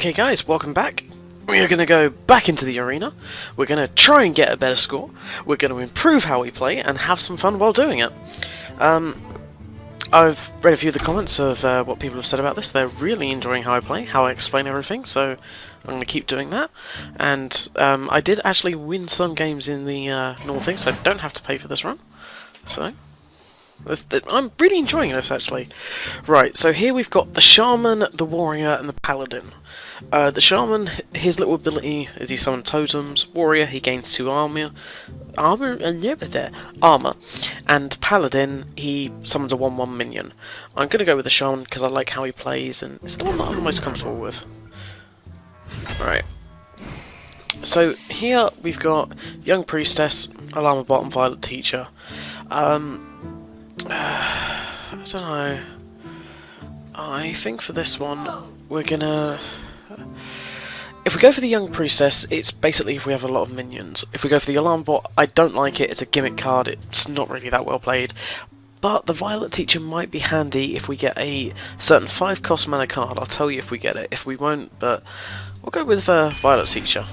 Okay guys, welcome back. We are going to go back into the arena. We're going to try and get a better score. We're going to improve how we play and have some fun while doing it. I've read a few of the comments of what people have said about this. They're really enjoying how I play, how I explain everything, so I'm going to keep doing that. And I did actually win some games in the normal thing, so I don't have to pay for this run. So I'm really enjoying this, actually. Right, so here we've got the Shaman, the Warrior, and the Paladin. The Shaman, his little ability is he summons Totems. Warrior, he gains 2 armor. And Paladin, he summons a 1/1 minion. I'm going to go with the Shaman because I like how he plays, and it's the one that I'm the most comfortable with. Right. So here we've got Young Priestess, Alarma Bot, and Violet Teacher. I don't know. I think for this one, we're gonna... If we go for the Young Priestess, it's basically if we have a lot of minions. If we go for the Alarm Bot, I don't like it. It's a gimmick card. It's not really that well played. But the Violet Teacher might be handy if we get a certain 5-cost mana card. I'll tell you if we get it. If we won't, but we'll go with Violet Teacher.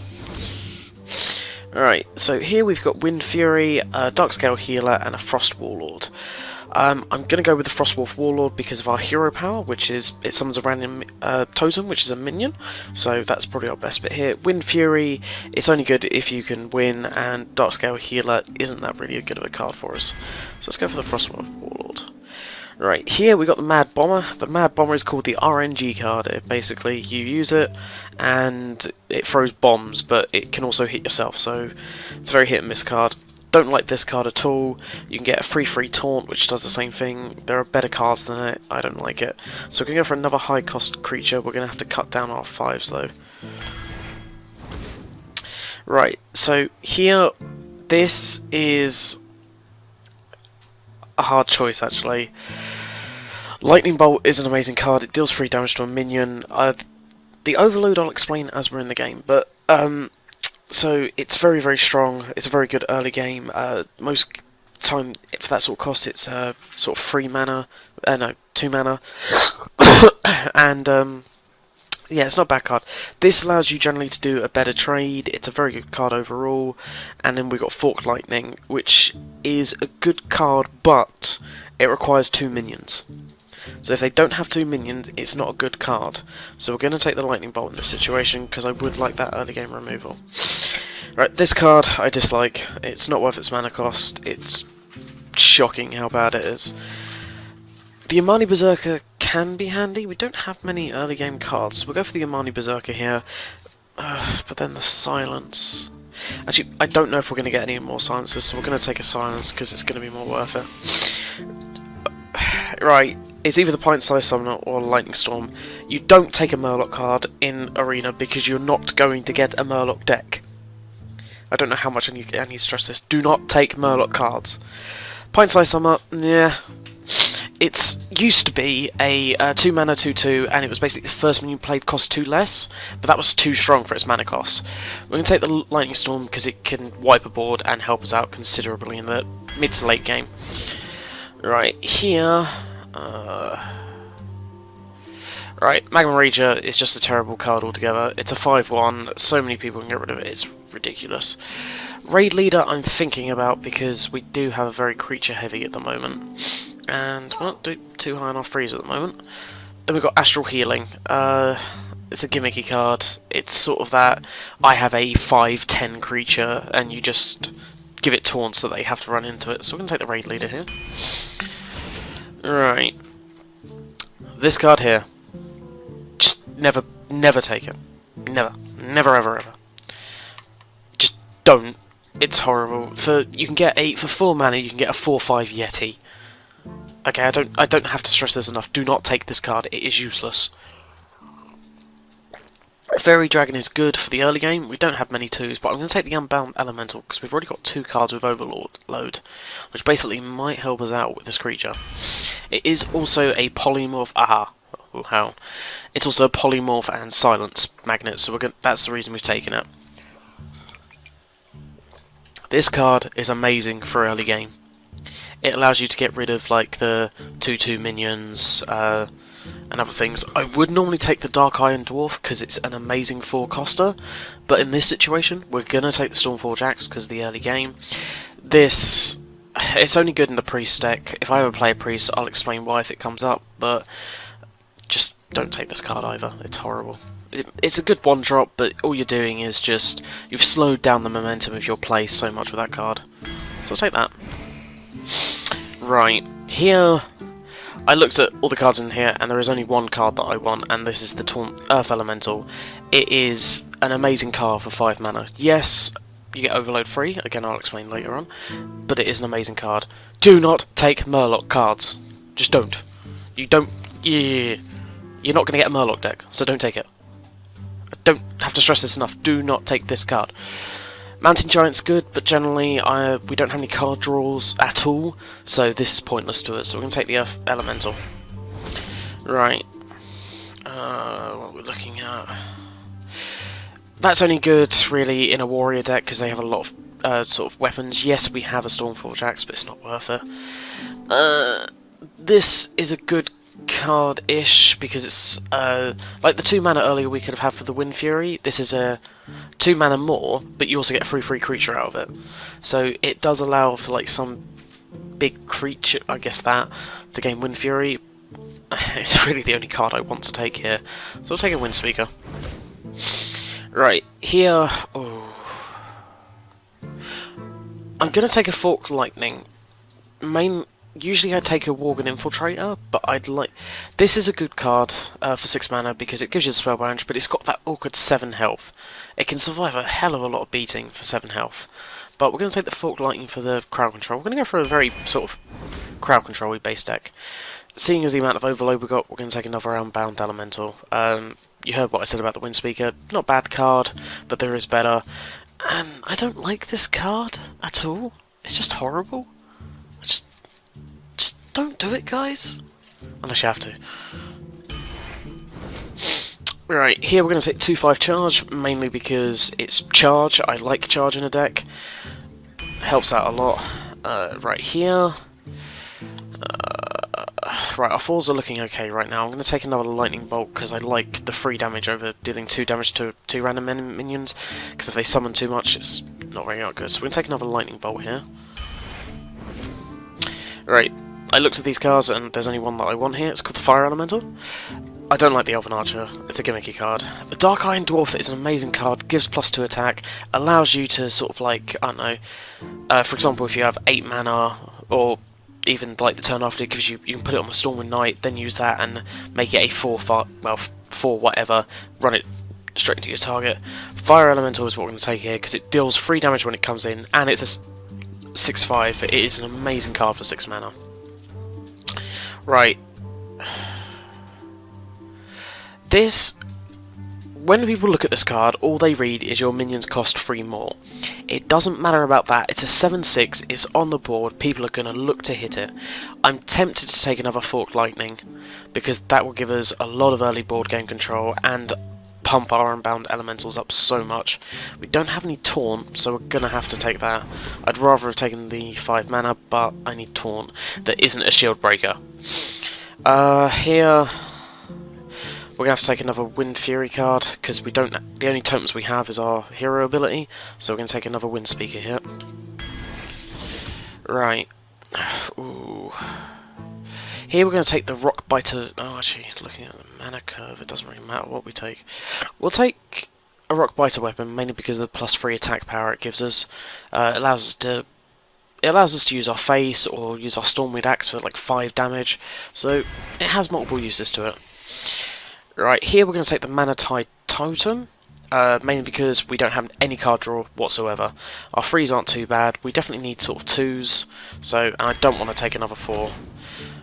Alright, so here we've got Wind Fury, a Darkscale Healer, and a Frost Warlord. I'm going to go with the Frostwolf Warlord because of our hero power, which is it summons a random totem, which is a minion, so that's probably our best bit here. Wind Fury, it's only good if you can win, and Darkscale Healer isn't that really good of a card for us. So let's go for the Frostwolf Warlord. Right, here we got the Mad Bomber. The Mad Bomber is called the RNG card. Basically, you use it, and it throws bombs, but it can also hit yourself, so it's a very hit and miss card. Don't like this card at all. You can get a free taunt, which does the same thing. There are better cards than it. I don't like it. So we're going to go for another high cost creature. We're going to have to cut down our 5s though. Right, so here, this is a hard choice actually. Lightning Bolt is an amazing card. It deals 3 damage to a minion. The Overload I'll explain as we're in the game, but so it's very, very strong. It's a very good early game. Most time for that sort of cost, it's sort of 3 mana, no, 2 mana, and yeah, it's not a bad card. This allows you generally to do a better trade. It's a very good card overall. And then we've got Fork Lightning, which is a good card, but it requires 2 minions. So if they don't have 2 minions, it's not a good card. So we're going to take the Lightning Bolt in this situation, because I would like that early game removal. Right, this card I dislike. It's not worth its mana cost. It's shocking how bad it is. The Imani Berserker can be handy. We don't have many early game cards, so we'll go for the Imani Berserker here. But then the Silence... Actually, I don't know if we're going to get any more Silences, so we're going to take a Silence, because it's going to be more worth it. Right. It's either the Pint-Sized Summoner or Lightning Storm. You don't take a Murloc card in Arena because you're not going to get a Murloc deck. I don't know how much I need to stress this. Do not take Murloc cards. Pint-Sized Summoner, yeah. It's used to be a 2 mana 2/2, and it was basically the first one you played cost 2 less, but that was too strong for its mana cost. We're going to take the Lightning Storm because it can wipe a board and help us out considerably in the mid to late game. Right, here... Right, Magma Rager is just a terrible card altogether. It's a 5/1, so many people can get rid of it, it's ridiculous. Raid Leader I'm thinking about because we do have a very creature heavy at the moment. And we won't do too high on our freeze at the moment. Then we've got Astral Healing. It's a gimmicky card. It's sort of that, I have a 5/10 creature and you just give it taunt so that they have to run into it. So we're going to take the Raid Leader here. Right. This card here. Just never take it. Never. Never, ever, ever. Just don't. It's horrible. You can get for 4 mana, you can get a 4/5 Yeti. Okay, I don't have to stress this enough. Do not take this card. It is useless. Fairy Dragon is good for the early game. We don't have many 2s, but I'm going to take the Unbound Elemental because we've already got 2 cards with Overload, which basically might help us out with this creature. It is also a polymorph. How? It's also a polymorph and silence magnet, so that's the reason we've taken it. This card is amazing for early game. It allows you to get rid of like the 2/2 minions and other things. I would normally take the Dark Iron Dwarf because it's an amazing 4-coster, but in this situation we're going to take the Stormforge Axe because of the early game. It's only good in the Priest deck. If I ever play a Priest, I'll explain why if it comes up, but just don't take this card either. It's horrible. It's a good one-drop, but all you're doing is just... you've slowed down the momentum of your play so much with that card. So I'll take that. Right, here... I looked at all the cards in here, and there is only one card that I want, and this is the Taunt Earth Elemental. It is an amazing card for 5 mana. Yes, you get Overload free, again I'll explain later on, but it is an amazing card. Do not take Murloc cards. Just don't. You don't... Yeah, you're not going to get a Murloc deck, so don't take it. I don't have to stress this enough. Do not take this card. Mountain Giant's good, but generally we don't have any card draws at all, so this is pointless to us. So we're going to take the Earth Elemental. Right. What we're looking at... that's only good, really, in a warrior deck, because they have a lot of sort of weapons. Yes, we have a Stormforge Axe, but it's not worth it. This is a good card-ish, because it's like the 2 mana earlier we could have had for the Wind Fury. This is a 2 mana more, but you also get a free creature out of it. So it does allow for like some big creature, I guess, that to gain Wind Fury. It's really the only card I want to take here, so I'll take a Wind Speaker. Right, here... oh. I'm going to take a Forked Lightning. Usually I take a Worgen Infiltrator, but I'd like... this is a good card for 6 mana because it gives you the spell range, but it's got that awkward 7 health. It can survive a hell of a lot of beating for 7 health. But we're going to take the Forked Lightning for the crowd control. We're going to go for a very sort of crowd control-y base deck. Seeing as the amount of overload we got, we're going to take another Unbound Elemental. You heard what I said about the Wind Speaker. Not a bad card, but there is better. And I don't like this card at all. It's just horrible. Just don't do it, guys. Unless you have to. Right, here we're going to take 2/5 charge, mainly because it's charge. I like charge in a deck. Helps out a lot. Right here. Right, our 4s are looking okay right now. I'm going to take another Lightning Bolt because I like the free damage over dealing 2 damage to 2 random minions, because if they summon too much, it's not very good. So we're going to take another Lightning Bolt here. Right, I looked at these cards and there's only one that I want here. It's called the Fire Elemental. I don't like the Elven Archer. It's a gimmicky card. The Dark Iron Dwarf is an amazing card. Gives +2 attack. Allows you to sort of like, I don't know, for example, if you have 8 mana, or even like the turn after, it gives you can put it on the Stormwind Knight, then use that and make it a 4 whatever, run it straight into your target. Fire Elemental is what we're going to take here because it deals 3 damage when it comes in, and it's a 6/5. It is an amazing card for 6 mana. Right. This... when people look at this card, all they read is your minions cost 3 more. It doesn't matter about that. It's a 7/6, it's on the board, people are going to look to hit it. I'm tempted to take another Forked Lightning, because that will give us a lot of early board game control, and pump our Unbound Elementals up so much. We don't have any Taunt, so we're going to have to take that. I'd rather have taken the 5 mana, but I need Taunt that isn't a shield breaker. Here... we're going to have to take another Wind Fury card, because we don't. The only totems we have is our hero ability, so we're going to take another Wind Speaker here. Right. Ooh. Here we're going to take the Rock Biter. Oh, actually, looking at the mana curve, it doesn't really matter what we take. We'll take a Rock Biter weapon, mainly because of the +3 attack power it gives us. It allows us to use our face, or use our Stormwind Axe for like 5 damage, so it has multiple uses to it. Right, here we're going to take the Mana Tide Totem, mainly because we don't have any card draw whatsoever. Our 3s aren't too bad, we definitely need sort of 2s, and I don't want to take another 4.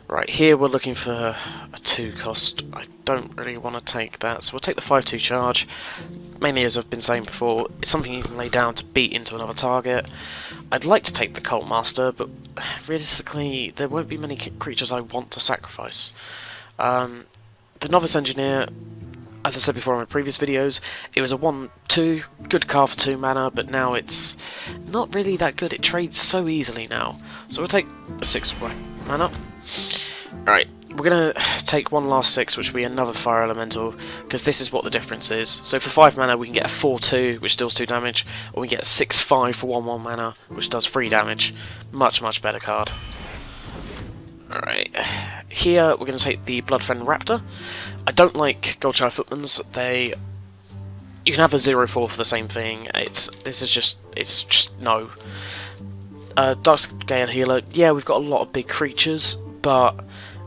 Right, here we're looking for a 2 cost. I don't really want to take that, so we'll take the 5/2 charge. Mainly, as I've been saying before, it's something you can lay down to beat into another target. I'd like to take the Cult Master, but realistically, there won't be many creatures I want to sacrifice. The Novice Engineer, as I said before in my previous videos, it was a 1-2, good card for 2 mana, but now it's not really that good. It trades so easily now. So we'll take a 6 mana. Alright, we're going to take one last 6, which will be another Fire Elemental, because this is what the difference is. So for 5 mana we can get a 4-2, which deals 2 damage, or we get a 6-5 for 1-1 mana, which does 3 damage. Much, much better card. Alright, here we're going to take the Bloodfen Raptor. I don't like Goldshire Footmans. You can have a 0-4 for the same thing. It's just no. Darkscale Healer, yeah, we've got a lot of big creatures, but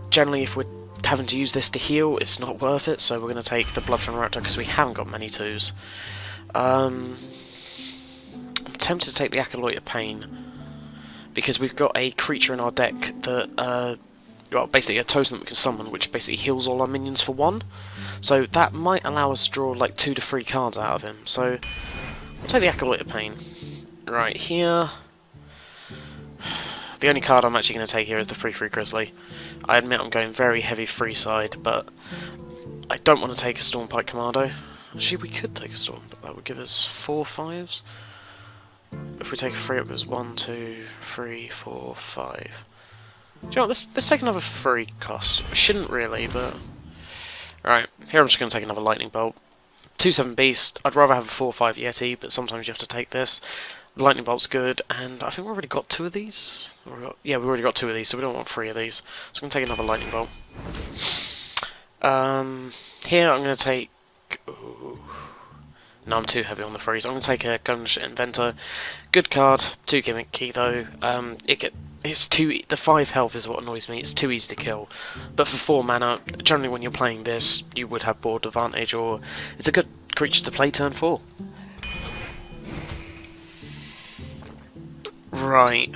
generally if we're having to use this to heal, it's not worth it, so we're going to take the Bloodfen Raptor because we haven't got many 2s. I'm tempted to take the Acolyte of Pain, because we've got a creature in our deck that, well, basically a totem that we can summon, which basically heals all our minions for 1. So that might allow us to draw like 2 to 3 cards out of him. So we'll take the Acolyte of Pain. Right, here. The only card I'm actually going to take here is the 3/3 Grizzly. I admit I'm going very heavy free side, but I don't want to take a Stormpike Commando. Actually, we could take a Storm, but that would give us 4 5s. If we take a 3, it goes 1, 2, 3, 4, 5. Do you know what, let's take another 3 cost. We shouldn't really, but... Right, here I'm just going to take another Lightning Bolt. 2/7 Beast, I'd rather have a 4/5 Yeti, but sometimes you have to take this. The Lightning Bolt's good, and I think we've already got 2 of these. Yeah, we've already got 2 of these, so we don't want 3 of these. So I'm going to take another Lightning Bolt. Here I'm going to take... Ooh. No, I'm too heavy on the freeze. I'm going to take a Gunship Inventor. Good card, 2 gimmick key though. The 5 health is what annoys me. It's too easy to kill. But for 4 mana, generally when you're playing this, you would have board advantage, or it's a good creature to play turn 4. Right.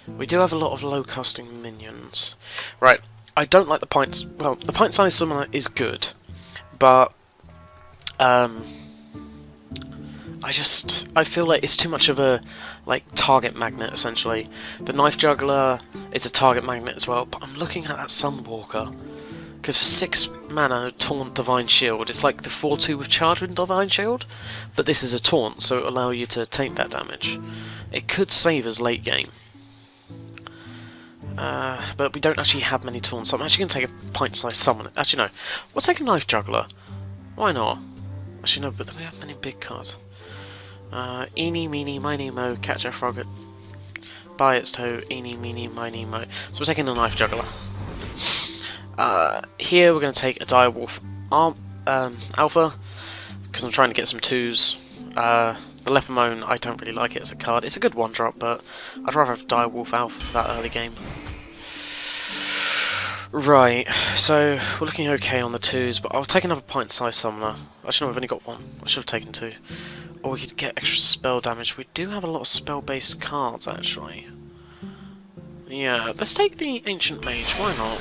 We do have a lot of low-costing minions. Right, I don't like the Pint... Well, the Pint-sized Summoner is good, but... I feel like it's too much of a, like, target magnet, essentially. The Knife Juggler is a target magnet as well, but I'm looking at that Sunwalker. Because for 6 mana, Taunt Divine Shield, it's like the 4-2 with Charge and Divine Shield, but this is a Taunt, so it'll allow you to take that damage. It could save us late game. But we don't actually have many Taunts, so I'm actually going to take a Pint-sized Summoner. Actually, no. We'll take a Knife Juggler. Why not? Actually, no, but we have many big cards. Eeny, meeny, miny, mo, catch a frog by its toe, eeny, meeny, miny, mo. So we're taking a Knife Juggler. Here we're going to take a Direwolf Alpha, because I'm trying to get some 2s. The Lepermone, I don't really like it as a card. It's a good 1-drop, but I'd rather have Direwolf Alpha for that early game. Right, so we're looking okay on the 2s, but I'll take another Pint-sized Summoner. Actually, no, I've only got 1. I should have taken 2. Or we could get extra spell damage. We do have a lot of spell-based cards, actually. Yeah, let's take the Ancient Mage, why not?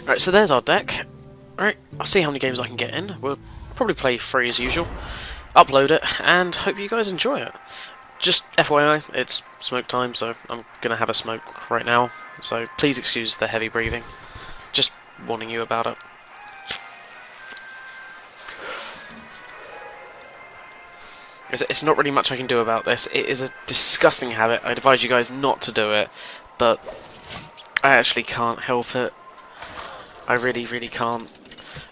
Right, so there's our deck. Alright, I'll see how many games I can get in. We'll probably play 3 as usual. Upload it, and hope you guys enjoy it. Just FYI, it's smoke time, so I'm gonna have a smoke right now. So please excuse the heavy breathing. Just warning you about it. It's not really much I can do about this. It is a disgusting habit. I'd advise you guys not to do it, but I actually can't help it. I really, really can't.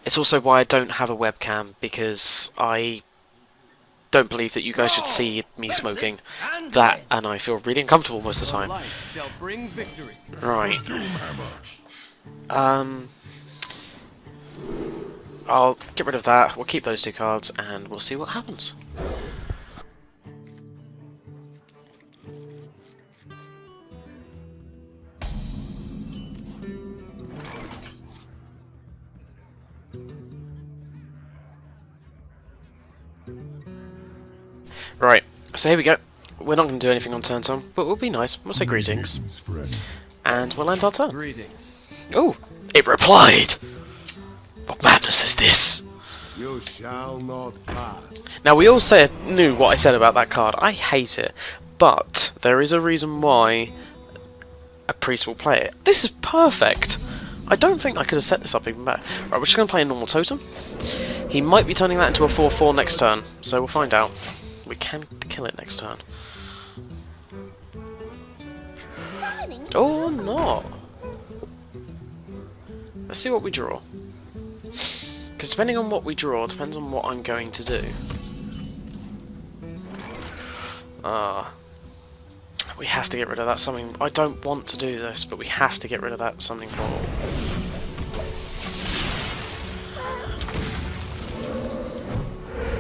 It's also why I don't have a webcam, because I don't believe that you guys should see me smoking that, and I feel really uncomfortable most of the time. Right. I'll get rid of that, we'll keep those 2 cards, and we'll see what happens. Right, so here we go. We're not going to do anything on turn time, but we'll be nice. We'll say greetings. And we'll end our turn. Greetings. Oh, it replied! What madness is this? You shall not pass. Now, we all knew what I said about that card. I hate it. But there is a reason why a priest will play it. This is perfect! I don't think I could have set this up even better. Right, we're just going to play a normal totem. He might be turning that into a 4/4 next turn, so we'll find out. We can kill it next turn. Or not. Let's see what we draw. Because depending on what we draw, depends on what I'm going to do. We have to get rid of that summoning. I don't want to do this, but we have to get rid of that summoning portal.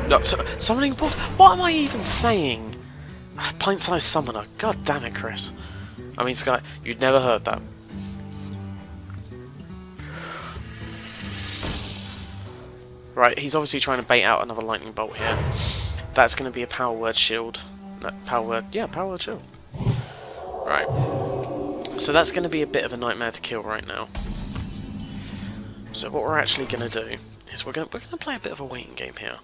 No, summoning portal? What am I even saying? Pint-sized summoner. God damn it, Chris. I mean, Sky, you'd never heard that. Right, he's obviously trying to bait out another lightning bolt here. That's going to be a power word shield. No, power word. Yeah, power word shield. Right. So that's going to be a bit of a nightmare to kill right now. So what we're actually going to do is we're going to play a bit of a waiting game here.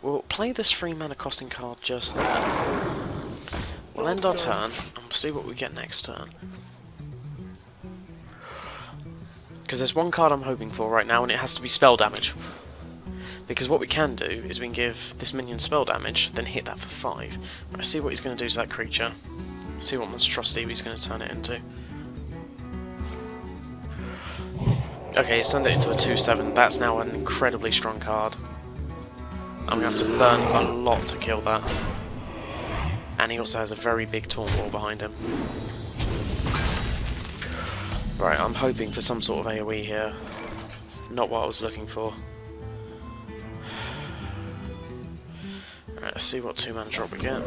We'll play this 3 mana costing card just there. We'll end our turn and we'll see what we get next turn. Because there's one card I'm hoping for right now, and it has to be spell damage. Because what we can do is we can give this minion spell damage, then hit that for 5. Right, see what he's going to do to that creature. See what monstrosity he's going to turn it into. Okay, he's turned it into a 2/7. That's now an incredibly strong card. I'm going to have to burn a lot to kill that. And he also has a very big taunt wall behind him. Right, I'm hoping for some sort of AoE here. Not what I was looking for. Alright, let's see what 2 mana drop we get.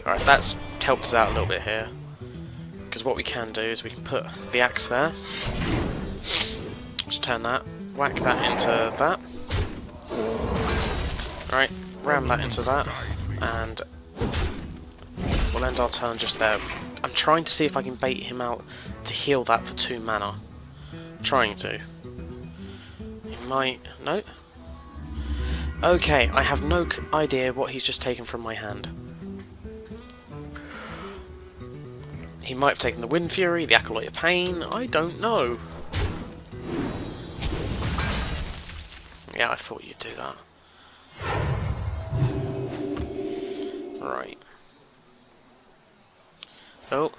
Alright, that's helped us out a little bit here. Because what we can do is we can put the axe there. Just turn that, whack that into that. Right, ram that into that, and we'll end our turn just there. I'm trying to see if I can bait him out to heal that for 2 mana. Trying to. He might... no? Okay, I have no idea what he's just taken from my hand. He might have taken the Wind Fury, the Acolyte of Pain, I don't know. Yeah, I thought you'd do that. Right. Oh.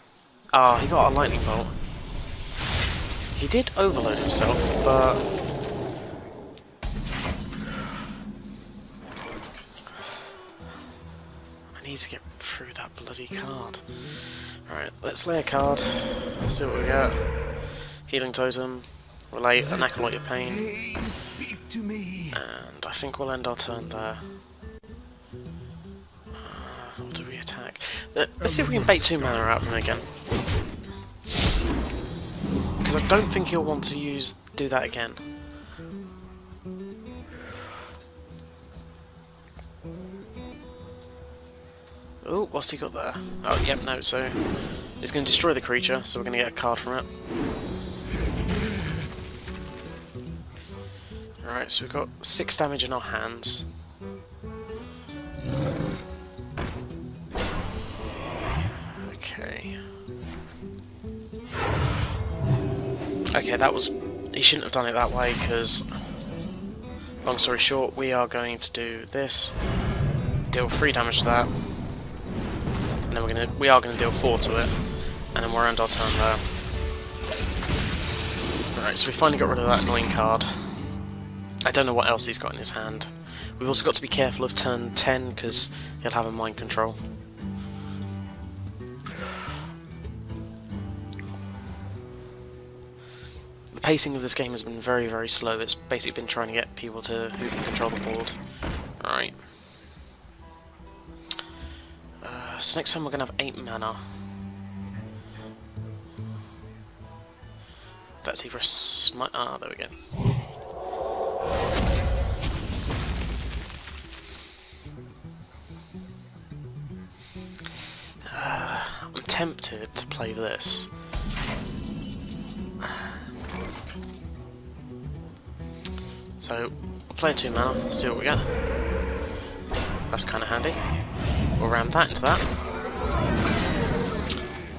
Ah, he got a lightning bolt. He did overload himself, but... I need to get through that bloody card. Alright, let's lay a card. See what we get. Healing Totem. We'll lay an Acolyte of Pain. And I think we'll end our turn there. What do we attack? Let's see if we can bait 2 mana out of him again. Because I don't think he'll want to do that again. Oh, what's he got there? Oh, yep, no, so he's going to destroy the creature, so we're going to get a card from it. Alright, so we've got 6 damage in our hands. Okay. Okay, that was... he shouldn't have done it that way, because... long story short, we are going to do this. Deal 3 damage to that. And then we are going to deal 4 to it. And then we'll end our turn there. Alright, so we finally got rid of that annoying card. I don't know what else he's got in his hand. We've also got to be careful of turn 10, because he'll have a mind control. The pacing of this game has been very, very slow. It's basically been trying to get people who can control the board. Alright. So next time we're going to have 8 mana. That's either a smite... ah, there we go. I'm tempted to play this. So, we'll play 2 mana, see what we get. That's kind of handy. We'll ram that into that.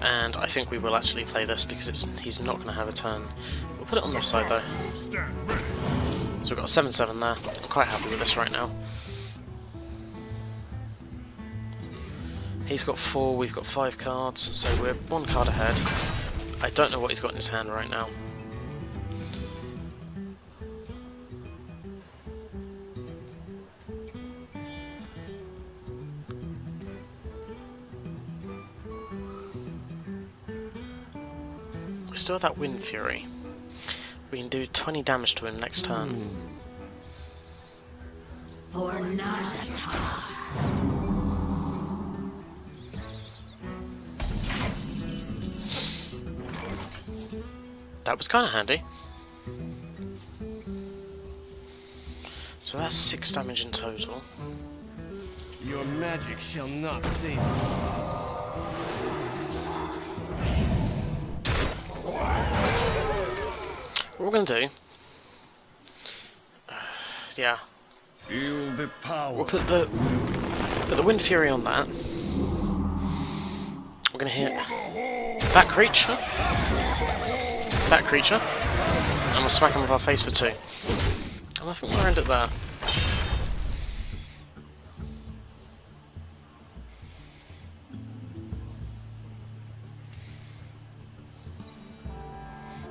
And I think we will actually play this because he's not going to have a turn. We'll put it on this side though. So we've got a 7/7 there. I'm quite happy with this right now. He's got 4, we've got 5 cards, so we're 1 card ahead. I don't know what he's got in his hand right now. We still have that Wind Fury. We can do 20 damage to him next turn. For Najata. That was kind of handy. So that's 6 damage in total. Your magic shall not save you. What we're going to do... yeah. Feel the power. We'll put the Wind Fury on that. We're going to hit that creature. That creature. And we'll smack him with our face for 2. And I think we'll end it there.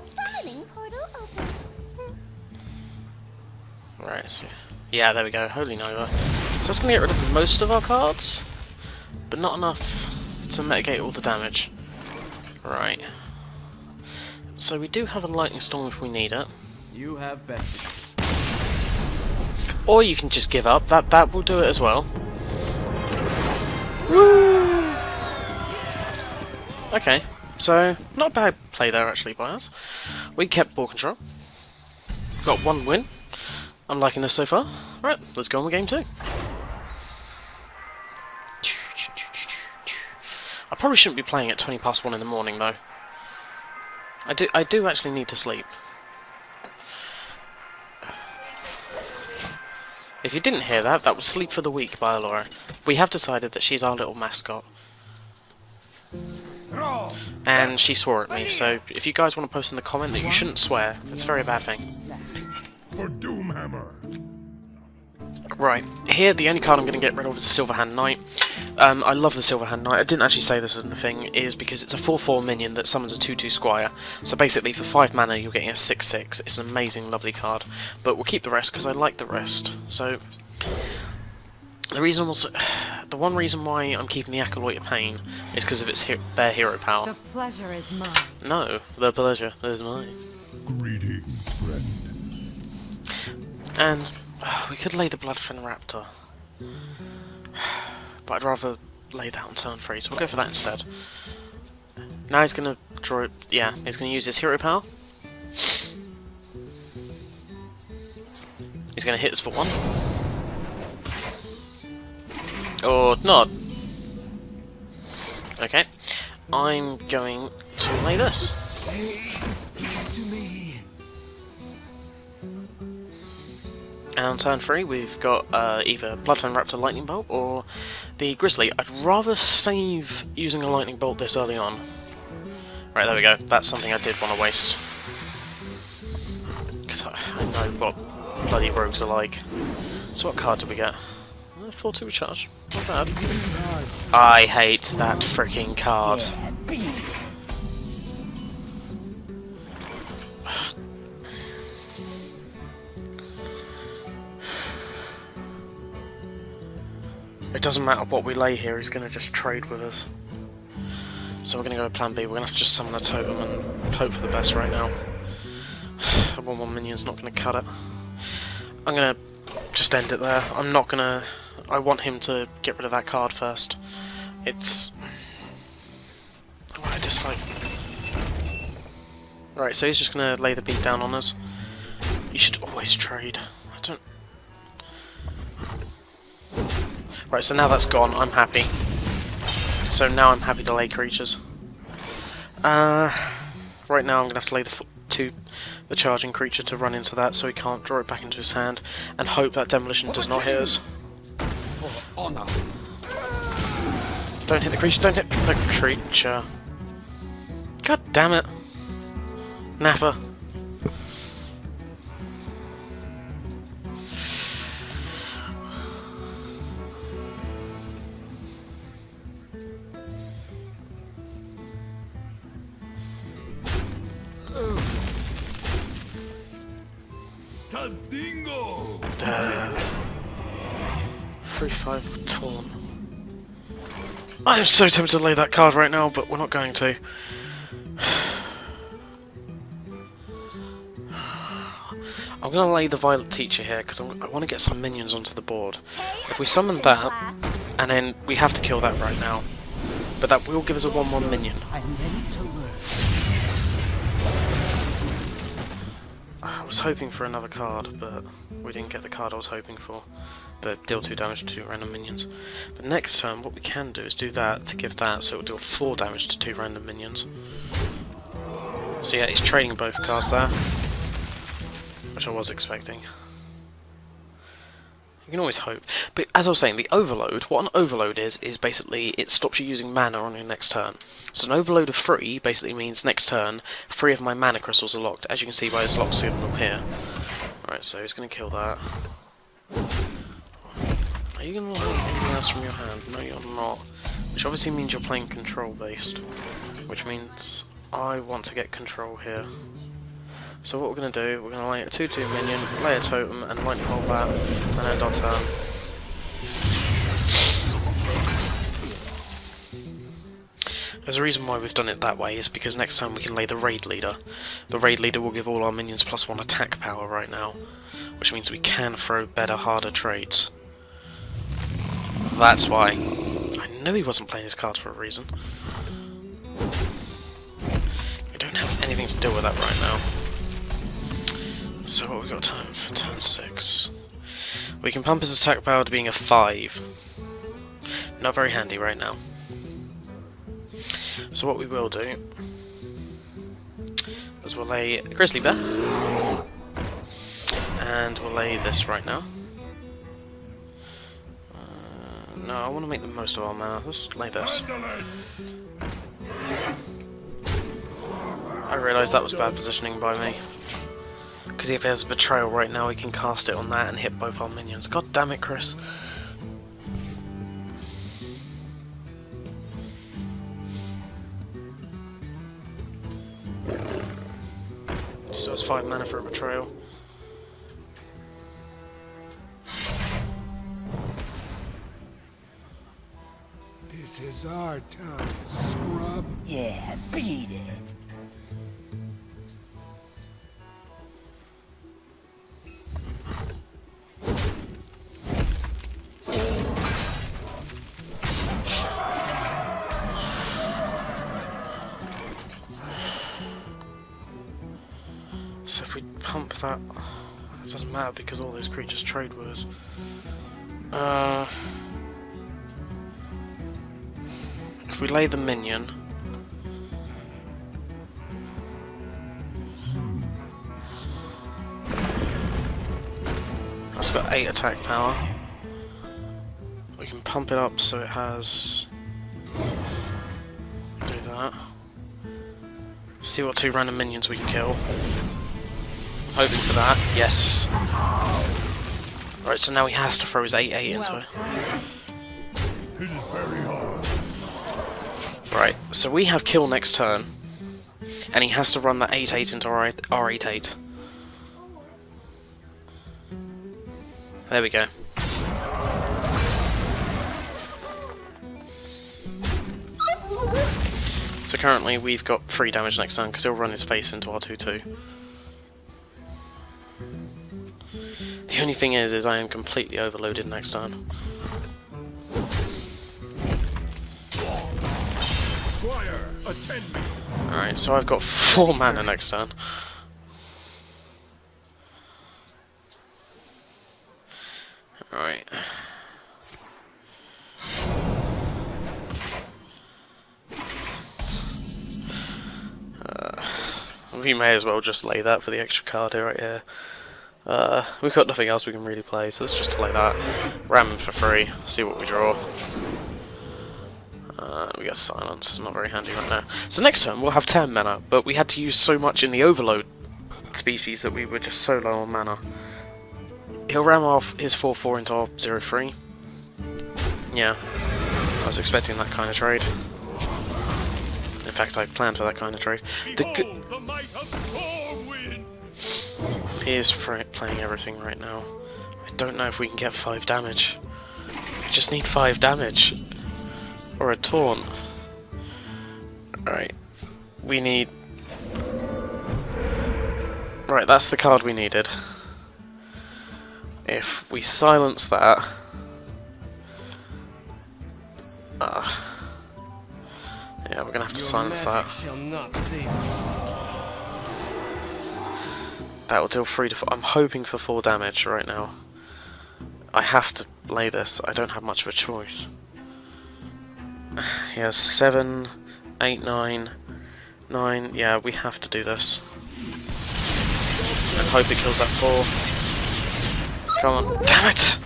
Summoning portal open. Right, so... yeah, there we go. Holy Nova. So that's going to get rid of most of our cards, but not enough to mitigate all the damage. Right. So we do have a Lightning Storm if we need it. You have best. Or you can just give up. That will do it as well. Woo! Okay, so not a bad play there actually by us. We kept ball control. Got 1 win. I'm liking this so far. Right, let's go on with game 2. I probably shouldn't be playing at 1:20 in the morning though. I do actually need to sleep. If you didn't hear that, that was Sleep for the Week by Laura. We have decided that she's our little mascot. And she swore at me, so if you guys want to post in the comment that you shouldn't swear, it's a very bad thing. For Doomhammer. Right, here the only card I'm going to get rid of is the Silverhand Knight. I love the Silverhand Knight. I didn't actually say this as a thing, is because it's a 4/4 minion that summons a 2/2 Squire. So basically for 5 mana you're getting a 6/6. It's an amazing, lovely card. But we'll keep the rest because I like the rest. So the one reason why I'm keeping the Acolyte of Pain is because of its their hero power. The pleasure is mine. No, the pleasure is mine. Greetings, friend. And we could lay the Bloodfin Raptor, but I'd rather lay that on turn 3, so we'll go for that instead. Now he's going to draw it, yeah, he's going to use his hero power. He's going to hit us for 1. Or not. Okay, I'm going to lay this. And on turn 3 we've got either Bloodfang Raptor Lightning Bolt or the Grizzly. I'd rather save using a Lightning Bolt this early on. Right, there we go. That's something I did want to waste. Because I know what bloody rogues are like. So what card did we get? 4/2 recharge. Not bad. I hate that freaking card. It doesn't matter what we lay here, he's going to just trade with us. So we're going to go with plan B. We're going to have to just summon a totem and hope for the best right now. A 1/1 minion's not going to cut it. I'm going to just end it there. I'm not going to... I want him to get rid of that card first. It's... I dislike... Right, so he's just going to lay the beat down on us. You should always trade. I don't... Right, so now that's gone, I'm happy. So now I'm happy to lay creatures. Right now I'm going to have to lay the charging creature to run into that so he can't draw it back into his hand, and hope that demolition does not hit us. For honor. Don't hit the creature, don't hit the creature. God damn it. Napper. Tazdingo! 3-5 torn. I am so tempted to lay that card right now, but we're not going to. I'm going to lay the Violet Teacher here, because I want to get some minions onto the board. If we summon that, and then we have to kill that right now. But that will give us a 1-1 minion. I'm ready to learn. I was hoping for another card, but we didn't get the card I was hoping for. The deal 2 damage to 2 random minions. But next turn, what we can do is do that to give that, so it will deal 4 damage to 2 random minions. So yeah, he's trading both cards there, which I was expecting. You can always hope. But as I was saying, the overload, what an overload is basically it stops you using mana on your next turn. So an overload of 3 basically means next turn, 3 of my mana crystals are locked, as you can see by his lock signal here. Alright, so he's going to kill that. Are you going to lock anything else from your hand? No, you're not. Which obviously means you're playing control based. Which means I want to get control here. So what we're going to do, we're going to lay a 2-2 minion, lay a totem, and lightning bolt that, and end our turn. There's a reason why we've done it that way, is because next time we can lay the raid leader. The raid leader will give all our minions +1 attack power right now, which means we can throw better, harder trades. That's why. I knew he wasn't playing his cards for a reason. We don't have anything to deal with that right now. So what we got time for turn 6? We can pump his attack power to being a 5. Not very handy right now. So what we will do is we'll lay a grizzly bear, and we'll lay this right now. No, I want to make the most of our mana. Let's lay this. I realised that was bad positioning by me. Because if there's a betrayal right now, we can cast it on that and hit both our minions. God damn it, Chris. So it's 5 mana for a betrayal. This is our time, scrub. Yeah, beat it. So if we pump that, it doesn't matter because all those creatures trade words. If we lay the minion, that's got 8 attack power. We can pump it up so it has. Do that. See what 2 random minions we can kill. Hoping for that. Yes. Right, so now he has to throw his 8/8 into it. It is very hard. Right, so we have kill next turn, and he has to run that 8/8 into our 8/8. There we go. So currently we've got 3 damage next turn because he'll run his face into our 2/2. The only thing is I am completely overloaded next turn. Squire, attend me. Alright, so I've got 4 mana next turn. Alright. We may as well just lay that for the extra card here, right here. We've got nothing else we can really play, so let's just play that. Ram for free, see what we draw. We got silence. It's not very handy right now. So next turn we'll have 10 mana, but we had to use so much in the overload species that we were just so low on mana. He'll ram off his 4/4 into our 0/3. Yeah, I was expecting that kind of trade. In fact, I planned for that kind of trade. Behold the might of Stormwind! He is playing everything right now. I don't know if we can get 5 damage. We just need 5 damage. Or a taunt. Alright. We need... Right, that's the card we needed. If we silence that... yeah, we're gonna have to silence that. That will deal 3 to 4. I'm hoping for 4 damage right now. I have to play this. I don't have much of a choice. He has 7, 8, 9, 9. Yeah, we have to do this. And hope it kills that 4. Come on. Damn it!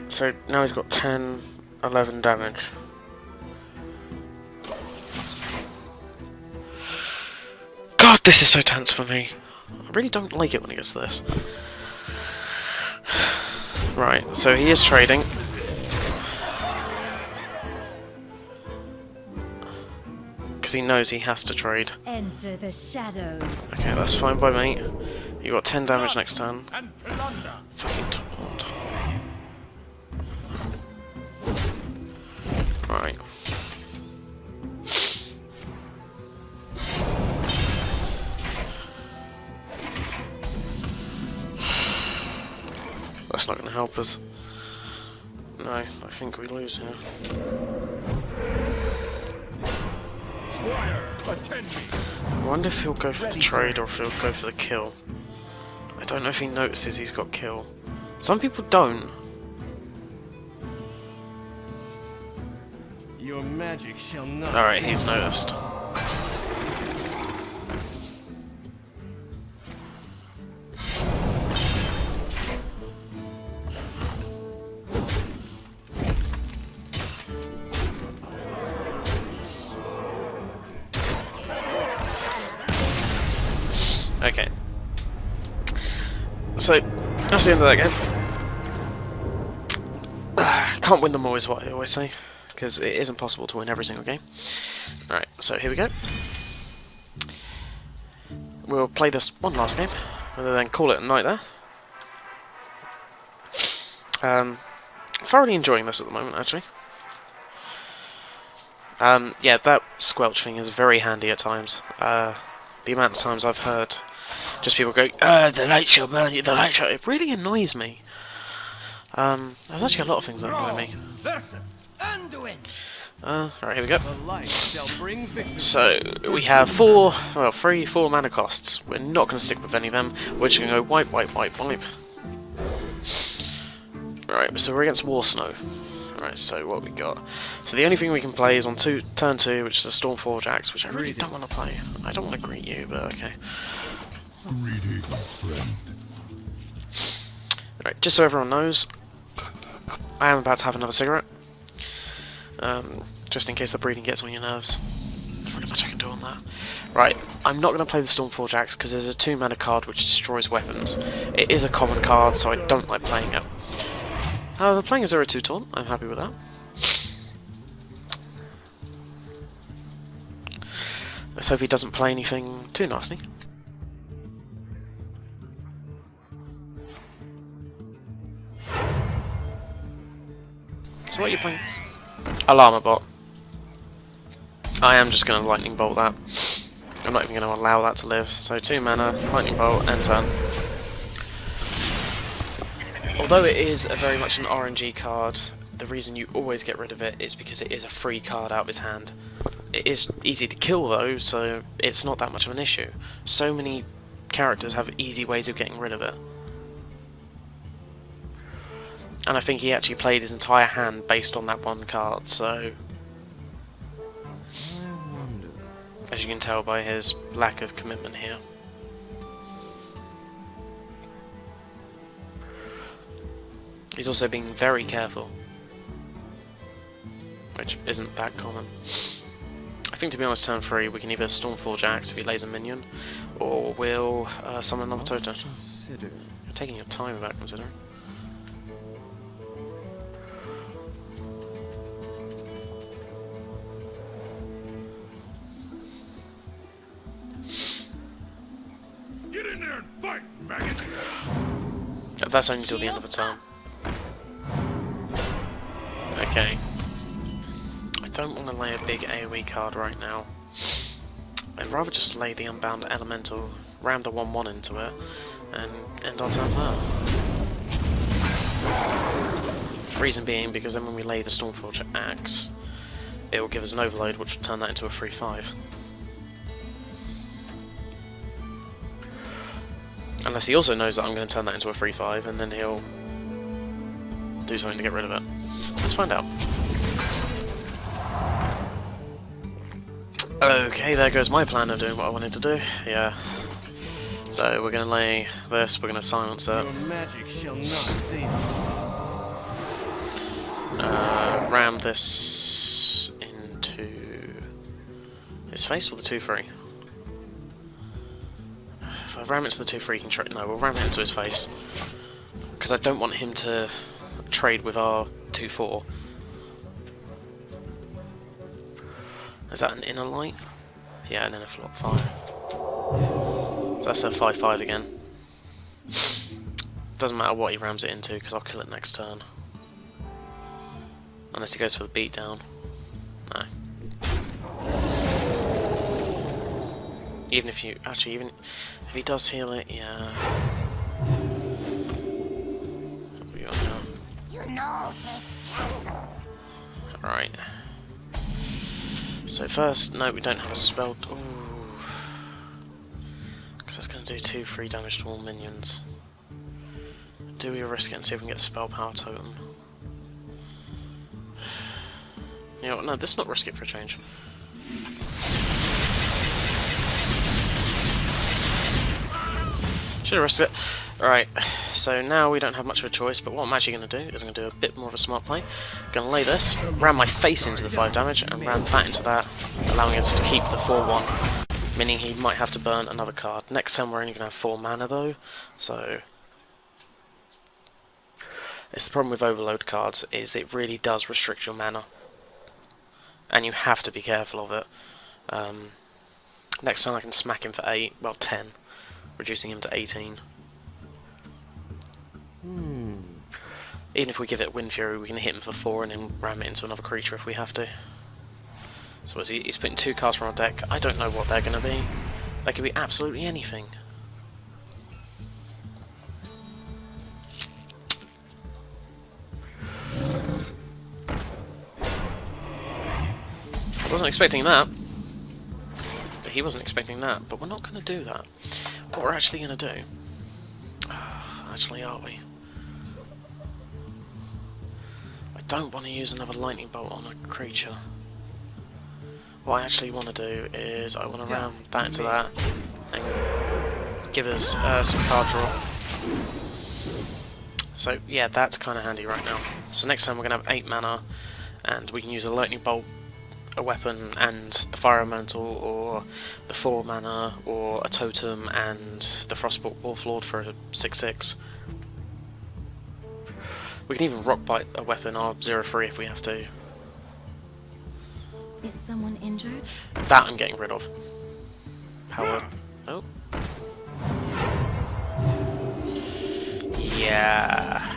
So now he's got 10, 11 damage. God, this is so tense for me. I really don't like it when he gets this. Right, so he is trading. Because he knows he has to trade. Enter the shadows. Okay, that's fine by me. You got 10 damage next turn. And plunder! Fucking taunt. Right. That's not going to help us. No, I think we lose here. Squire, attend me! I wonder if he'll go for the trade or if he'll go for the kill. I don't know if he notices he's got kill. Some people don't. Your magic shall not. Alright, he's noticed. Okay. So, that's the end of that game. Can't win them all is what I always say, because it is impossible to win every single game. Alright, so here we go. We'll play this one last game, and then call it a night there. Thoroughly enjoying this at the moment, actually. Yeah, that squelch thing is very handy at times. The amount of times I've heard just people go, the light shall burn you, the light shall... It really annoys me. There's actually a lot of things that annoy me. Alright, here we go. The light shall bring victory. So, we have 3, 4 mana costs. We're not going to stick with any of them. We're just going to go wipe, wipe, wipe, wipe. Alright, so we're against War Snow. Alright, so what we got? So the only thing we can play is on turn 2, which is a Stormforge Axe, which I really don't want to play. I don't want to greet you, but okay. Greetings, friend. Alright, just so everyone knows, I am about to have another cigarette. Just in case the breathing gets on your nerves. There's not much I can do on that. Right, I'm not going to play the Stormforge Axe because there's a 2 mana card which destroys weapons. It is a common card, so I don't like playing it. However, playing a 0/2 taunt, I'm happy with that. Let's hope he doesn't play anything too nasty. So what are you playing? A Llama Bot. I am just going to Lightning Bolt that. I'm not even going to allow that to live. So 2 mana, Lightning Bolt, end turn. Although it is very much an RNG card, the reason you always get rid of it is because it is a free card out of his hand. It is easy to kill though, so it's not that much of an issue. So many characters have easy ways of getting rid of it. And I think he actually played his entire hand based on that one card, so... as you can tell by his lack of commitment here. He's also being very careful. which isn't that common. I think, to be honest, turn 3 we can either Stormforge Axe if he lays a minion, or we'll summon another Totem. Consider. You're taking your time about considering. Get in there and fight, maggot! That's only till the end of the turn. Okay. I don't want to lay a big AoE card right now. I'd rather just lay the Unbound Elemental, ram the 1/1 into it, and end our turn there. Reason being, because then when we lay the Stormforge Axe, it will give us an overload, which will turn that into a 3/5. Unless he also knows that I'm going to turn that into a 3/5, and then he'll do something to get rid of it. Let's find out. Okay, there goes my plan of doing what I wanted to do. Yeah. So we're going to lay this, we're going to silence it. Your magic shall not save Ram this into his face, or the 2/3? If I ram it to the 2/3, he can trade. No, we'll ram it into his face. Because I don't want him to trade with our 2/4. Is that an inner light? Yeah, an inner flop 5. So that's a 5/5 again. Doesn't matter what he rams it into, because I'll kill it next turn. Unless he goes for the beatdown. No. Even if you... Actually, even if he does heal it, yeah. What we got now? Alright. So first, no, we don't have a spell... Ooh. Because that's going to do 2/3 damage to all minions. Do we risk it and see if we can get the spell power totem? You know what, no, let's not risk it for a change. Should have risked it. Alright, so now we don't have much of a choice, but what I'm actually going to do is I'm going to do a bit more of a smart play. I'm going to lay this, ram my face into the 5 damage, and ram that into that, allowing us to keep the 4/1, meaning he might have to burn another card. Next turn we're only going to have 4 mana though, so... It's the problem with overload cards, is it really does restrict your mana. And you have to be careful of it. Next time I can smack him for 8, well 10, reducing him to 18. Even if we give it Wind Fury, we can hit him for 4 and then ram it into another creature if we have to. So as he's putting 2 cards from our deck, I don't know what they're going to be. They could be absolutely anything. I wasn't expecting that. But he wasn't expecting that. But we're not going to do that. What we're actually going to do... Actually, are we? I don't want to use another lightning bolt on a creature. What I actually want to do is I want to ram that into that and give us some card draw. So yeah, that's kind of handy right now. So next time we're going to have 8 mana and we can use a lightning bolt, a weapon, and the fire elemental, or the 4 mana, or a totem and the frostbolt warlord for a 6/6. We can even rockbite a weapon or 0/3 if we have to. Is someone injured? That I'm getting rid of. Power. Oh. Yeah.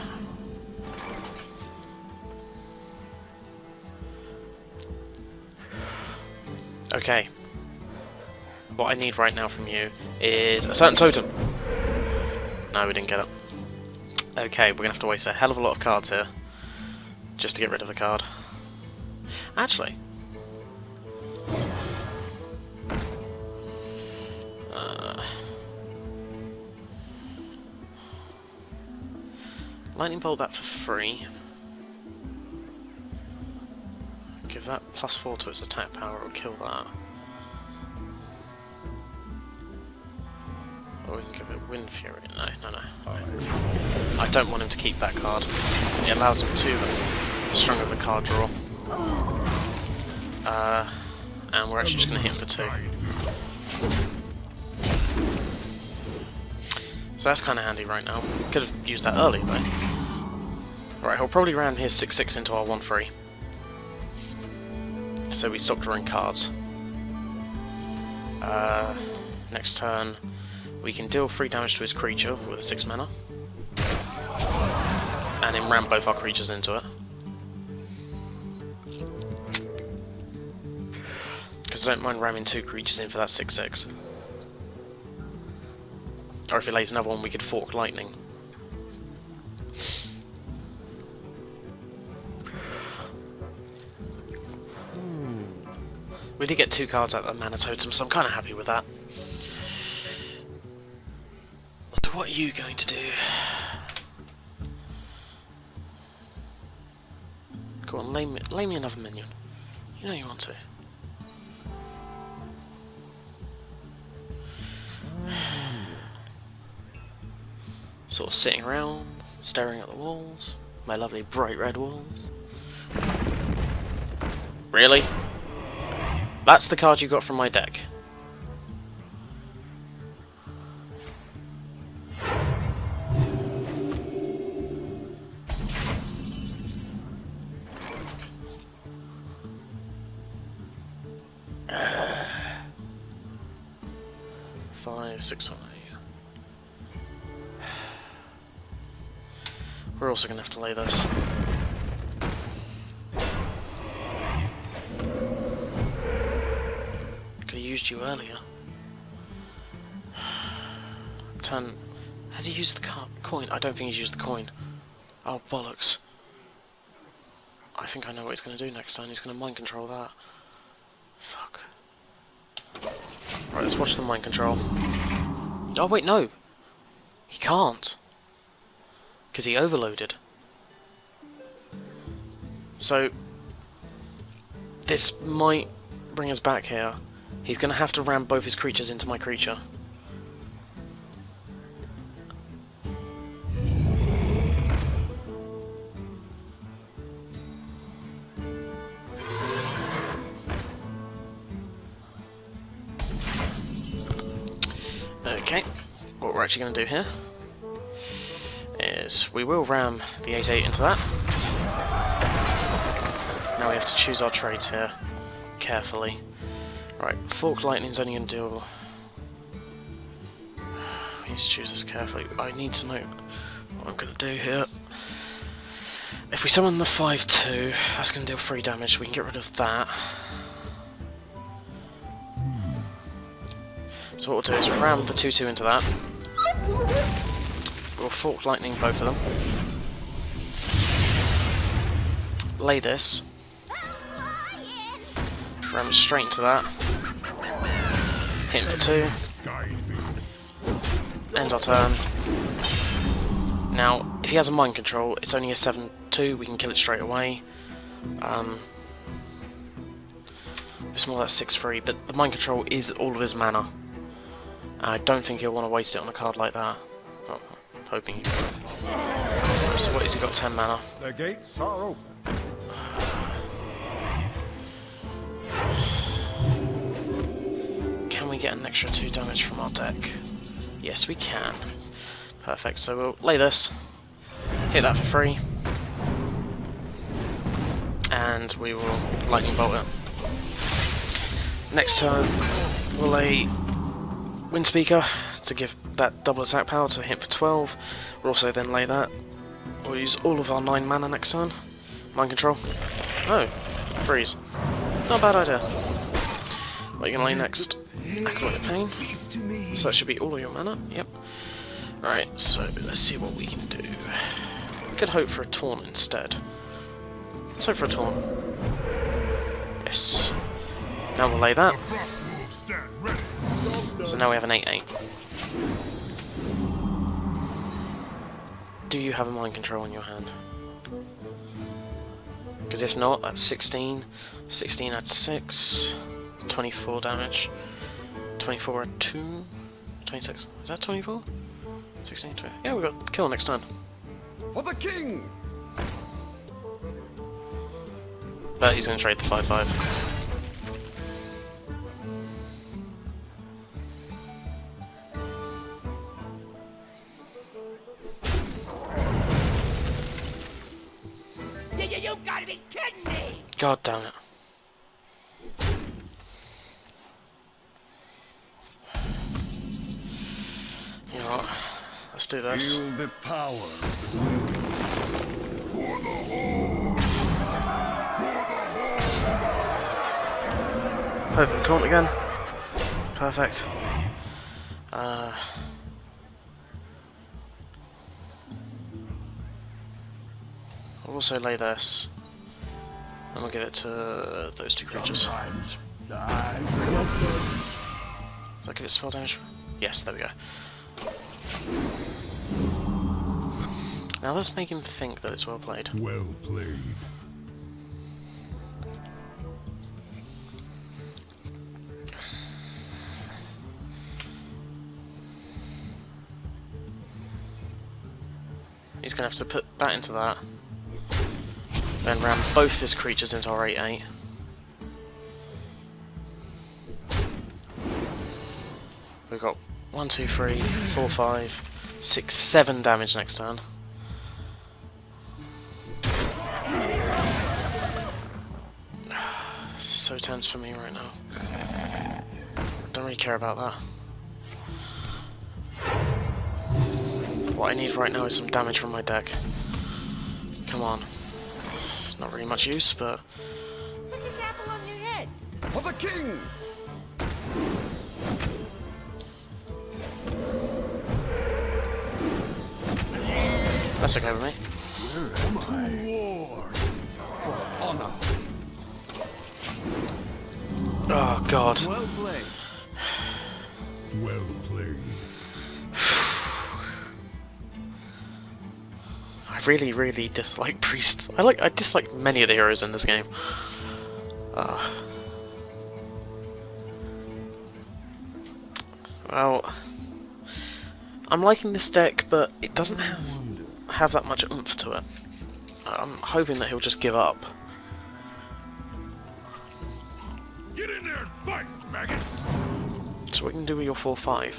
Okay. What I need right now from you is a certain totem. No, we didn't get it. Okay, we're gonna have to waste a hell of a lot of cards here just to get rid of a card. Actually, lightning bolt that for free. Give that +4 to its attack power, it'll kill that. Or we can give it Wind Fury. No. I don't want him to keep that card. It allows him to strong of the card draw. And we're actually just going to hit him for 2. So that's kind of handy right now. Could have used that early though. Right, he'll probably ram his 6/6 into our 1/3. So we stop drawing cards. Next turn, we can deal 3 damage to his creature with a 6 mana. And then ram both our creatures into it. Because I don't mind ramming 2 creatures in for that 6/6. Or if he lays another one, we could fork lightning. We did get 2 cards out of the mana totem, so I'm kind of happy with that. So what are you going to do? Go on, lay me another minion. You know you want to. Sort of sitting around, staring at the walls. My lovely bright red walls. Really? That's the card you got from my deck. Five, 6 on 8. We're also going to have to lay this. Could have used you earlier. Turn. Has he used the coin? I don't think he's used the coin. Oh, bollocks. I think I know what he's going to do next time. He's going to mind control that. Fuck. Right, let's watch the mind control. Oh, wait, no! He can't. Because he overloaded. So, this might bring us back here. He's going to have to ram both his creatures into my creature. Okay, what we're actually going to do here is we will ram the 8/8 into that. Now we have to choose our trades here carefully. Right, Fork Lightning's only going to do... We need to choose this carefully. I need to know what I'm going to do here. If we summon the 5/2, that's going to deal 3 damage. We can get rid of that. So what we'll do is we'll ram the 2/2 into that. We'll Fork Lightning both of them. Lay this. Ram it straight into that. Hit him for 2. End our turn. Now, if he has a mind control, it's only a 7/2, we can kill it straight away. It's more like 6/3, but the mind control is all of his mana. I don't think he'll want to waste it on a card like that. Well, I'm hoping he will. So what has he got? 10 mana. The gates are open. Can we get an extra 2 damage from our deck? Yes, we can. Perfect, so we'll lay this, hit that for 3, and we will lightning bolt it. Next turn, we'll lay Windspeaker to give that double attack power to hit for 12. We'll also then lay that. We'll use all of our 9 mana next turn. Mind control. Oh, freeze. Not a bad idea. What are you going to lay next? Acolyte of Pain. So that should be all of your mana. Yep. Right, so let's see what we can do. We could hope for a Taunt instead. Let's hope for a Taunt. Yes. Now we'll lay that. So now we have an 8/8. Do you have a mind control in your hand? Because if not, that's 16. 16 adds 6. 24 damage. 24 at 2. 26. Is that 24? 16, 20. Yeah, we got kill next turn. For the king! But he's going to trade the 5/5. God damn it. You know what? Let's do this. Feel the power. Hopefully taunt again. Perfect. I'll also lay this. And we'll give it to those two creatures. Sometimes I Does that give it spell damage? Yes, there we go. Now let's make him think that it's well played. well played. He's going to have to put that into that. Then ram both his creatures into our 8/8. We've got 1, 2, 3, 4, 5, 6, 7 damage next turn. This is so tense for me right now. Don't really care about that. What I need right now is some damage from my deck. Come on. Not really much use, but... Put this apple on your head. For the king! That's okay with me. War. For honor. Oh god. Well played. Well played. I really, really dislike priests. I dislike many of the heroes in this game. Well, I'm liking this deck, but it doesn't have that much oomph to it. I'm hoping that he'll just give up. Get in there and fight, maggot. So what can you do with your 4/5?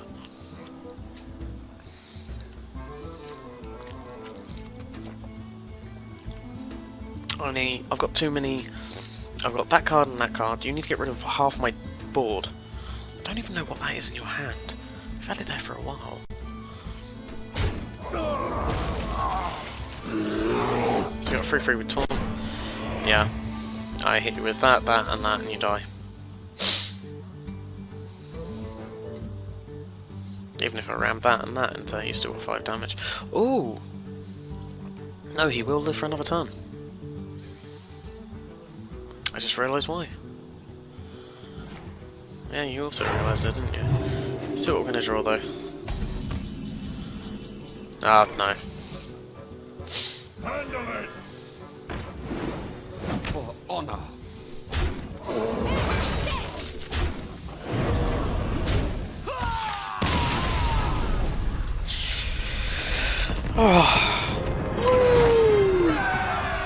I've got too many. I've got that card and that card. You need to get rid of half my board. I don't even know what that is in your hand. You've had it there for a while. So you got 3/3 with taunt. Yeah. I hit you with that, that, and that, and you die. Even if I rammed that and that into you still got 5 damage. Ooh! No, he will live for another turn. I just realised why. Yeah, you also realised it, didn't you? See what we're going to draw, though. Ah, no. Handle it. For honor.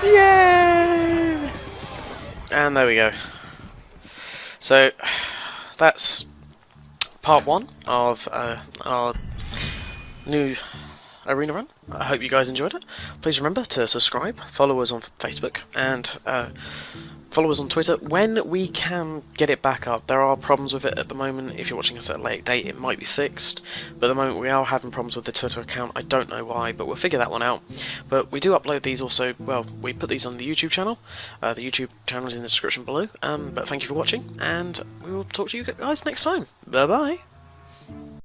Yay! And there we go. So, that's part 1 of our new arena run. I hope you guys enjoyed it. Please remember to subscribe, follow us on Facebook, and follow us on Twitter when we can get it back up. There are problems with it at the moment. If you're watching us at a late date, it might be fixed. But at the moment we are having problems with the Twitter account. I don't know why, but we'll figure that one out. But we do upload these also, well, we put these on the YouTube channel. The YouTube channel is in the description below. But thank you for watching, and we will talk to you guys next time. Bye-bye.